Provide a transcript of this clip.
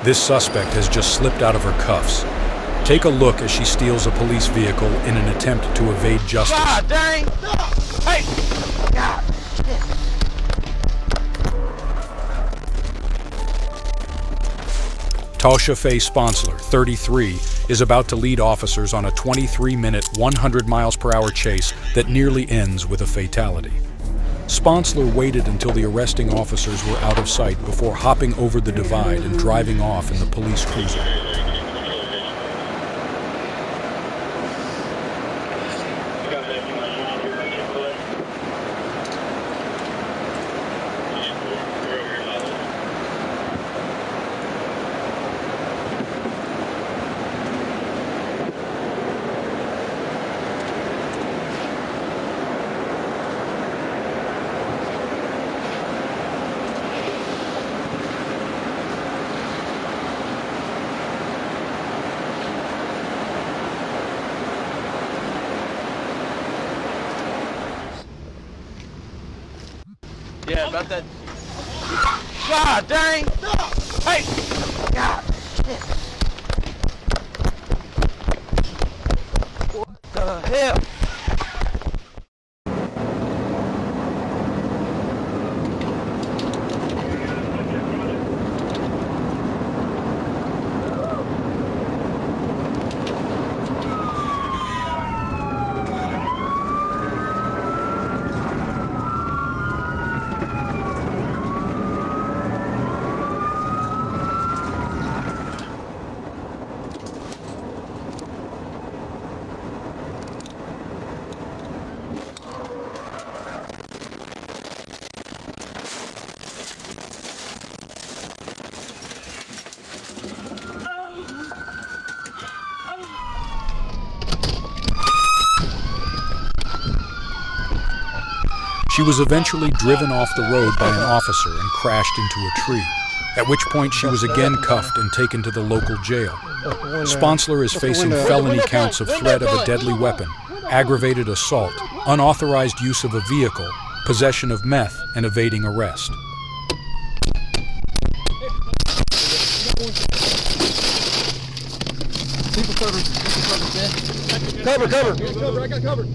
This suspect has just slipped out of her cuffs. Take a look as she steals a police vehicle in an attempt to evade justice. God dang! Hey! God! Toscha Fay Sponsler, 33, is about to lead officers on a 23-minute, 100 miles per hour chase that nearly ends with a fatality. Sponsler waited until the arresting officers were out of sight before hopping over the divide and driving off in the police cruiser. Yeah, about that. God dang! Hey! God! What the hell? She was eventually driven off the road by an officer and crashed into a tree, at which point she was again cuffed and taken to the local jail. Sponsler is facing felony counts of threat of a deadly weapon, aggravated assault, unauthorized use of a vehicle, possession of meth, and evading arrest. Cover, man. Cover. I got cover.